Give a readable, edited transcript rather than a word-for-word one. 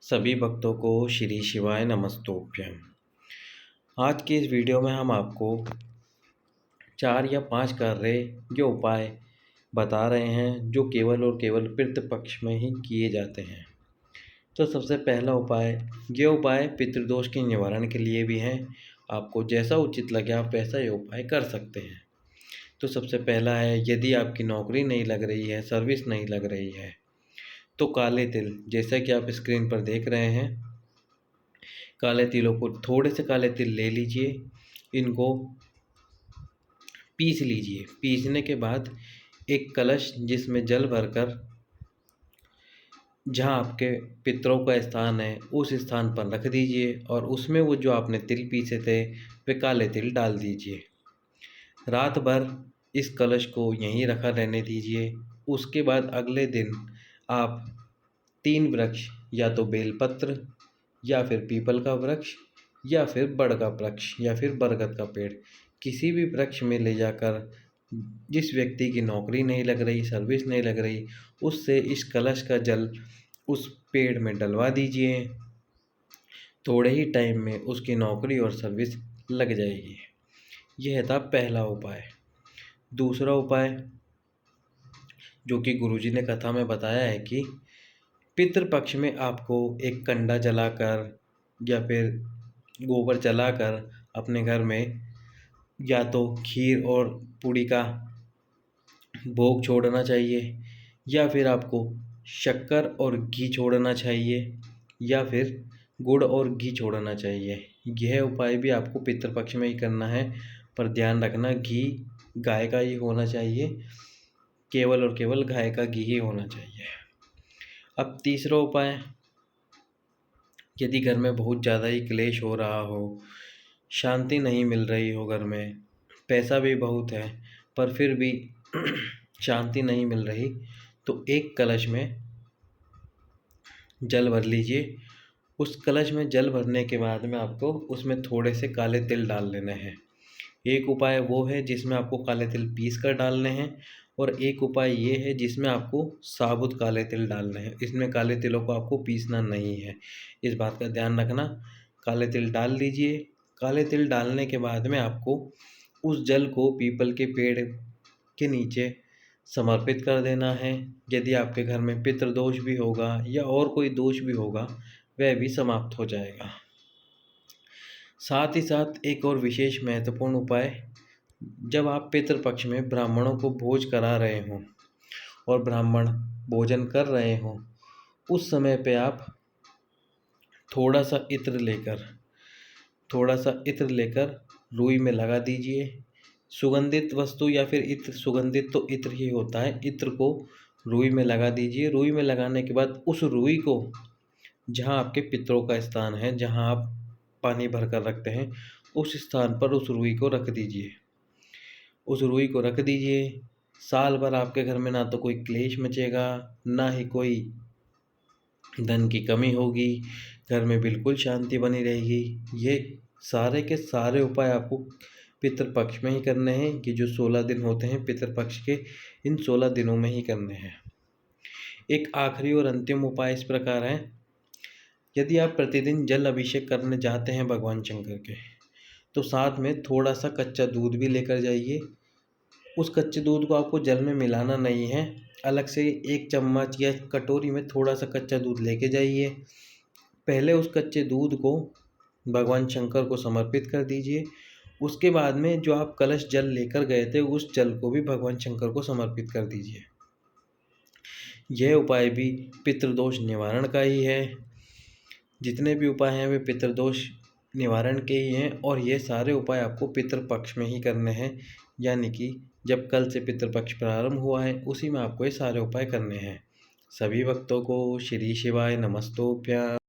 सभी भक्तों को श्री शिवाय नमस्तोभ्यम। आज की इस वीडियो में हम आपको 4 या 5 कार्य जो उपाय बता रहे हैं जो केवल और केवल पितृपक्ष में ही किए जाते हैं। तो सबसे पहला उपाय, ये उपाय पितृदोष के निवारण के लिए भी हैं। आपको जैसा उचित लगे आप वैसा ये उपाय कर सकते हैं। तो सबसे पहला है, यदि आपकी नौकरी नहीं लग रही है, सर्विस नहीं लग रही है, तो काले तिल, जैसा कि आप स्क्रीन पर देख रहे हैं, काले तिलों को, थोड़े से काले तिल ले लीजिए, इनको पीस लीजिए। पीसने के बाद एक कलश जिसमें जल भरकर जहाँ आपके पितरों का स्थान है उस स्थान पर रख दीजिए और उसमें वो जो आपने तिल पीसे थे वे काले तिल डाल दीजिए। रात भर इस कलश को यहीं रखा रहने दीजिए। उसके बाद अगले दिन आप 3 वृक्ष, या तो बेलपत्र या फिर पीपल का वृक्ष या फिर बड़ का वृक्ष या फिर बरगद का पेड़, किसी भी वृक्ष में ले जाकर जिस व्यक्ति की नौकरी नहीं लग रही, सर्विस नहीं लग रही, उससे इस कलश का जल उस पेड़ में डलवा दीजिए। थोड़े ही टाइम में उसकी नौकरी और सर्विस लग जाएगी। यह था पहला उपाय। दूसरा उपाय जो कि गुरुजी ने कथा में बताया है कि पितृपक्ष में आपको एक कंडा जलाकर या फिर गोबर जलाकर अपने घर में या तो खीर और पूड़ी का भोग छोड़ना चाहिए, या फिर आपको शक्कर और घी छोड़ना चाहिए, या फिर गुड़ और घी छोड़ना चाहिए। यह उपाय भी आपको पितृपक्ष में ही करना है, पर ध्यान रखना घी गाय का ही होना चाहिए, केवल और केवल गाय का घी ही होना चाहिए। अब तीसरा उपाय, यदि घर में बहुत ज़्यादा ही क्लेश हो रहा हो, शांति नहीं मिल रही हो, घर में पैसा भी बहुत है पर फिर भी शांति नहीं मिल रही, तो एक कलश में जल भर लीजिए। उस कलश में जल भरने के बाद में आपको उसमें थोड़े से काले तिल डाल लेने हैं। एक उपाय वो है जिसमें आपको काले तिल पीस कर डालने हैं, और एक उपाय ये है जिसमें आपको साबुत काले तिल डालने हैं। इसमें काले तिलों को आपको पीसना नहीं है, इस बात का ध्यान रखना। काले तिल डाल दीजिए। काले तिल डालने के बाद में आपको उस जल को पीपल के पेड़ के नीचे समर्पित कर देना है। यदि आपके घर में पितृदोष भी होगा या और कोई दोष भी होगा, वह भी समाप्त हो जाएगा। साथ ही साथ एक और विशेष महत्वपूर्ण उपाय, जब आप पितृपक्ष में ब्राह्मणों को भोज करा रहे हों और ब्राह्मण भोजन कर रहे हों, उस समय पे आप थोड़ा सा इत्र लेकर रुई में लगा दीजिए। सुगंधित वस्तु या फिर इत्र, सुगंधित तो इत्र ही होता है, इत्र को रुई में लगा दीजिए। रुई में लगाने के बाद उस रुई को जहाँ आपके पितरों का स्थान है, जहाँ आप पानी भर कर रखते हैं, उस स्थान पर उस रुई को रख दीजिए। उस रुई को रख दीजिए। साल भर आपके घर में ना तो कोई क्लेश मचेगा, ना ही कोई धन की कमी होगी, घर में बिल्कुल शांति बनी रहेगी। ये सारे के सारे उपाय आपको पितृपक्ष में ही करने हैं, कि जो 16 दिन होते हैं पितृपक्ष के, इन 16 दिनों में ही करने हैं। एक आखिरी और अंतिम उपाय इस प्रकार है, यदि आप प्रतिदिन जल अभिषेक करने जाते हैं भगवान शंकर के, तो साथ में थोड़ा सा कच्चा दूध भी लेकर जाइए। उस कच्चे दूध को आपको जल में मिलाना नहीं है, अलग से 1 चम्मच या कटोरी में थोड़ा सा कच्चा दूध लेके जाइए। पहले उस कच्चे दूध को भगवान शंकर को समर्पित कर दीजिए। उसके बाद में जो आप कलश जल लेकर गए थे, उस जल को भी भगवान शंकर को समर्पित कर दीजिए। यह उपाय भी पितृदोष निवारण का ही है। जितने भी उपाय हैं वे पितृदोष निवारण के ही हैं, और ये सारे उपाय आपको पितृपक्ष में ही करने हैं, यानी कि जब कल से पितृपक्ष प्रारंभ हुआ है उसी में आपको ये सारे उपाय करने हैं। सभी भक्तों को श्री शिवाय नमस्तोभ्यम।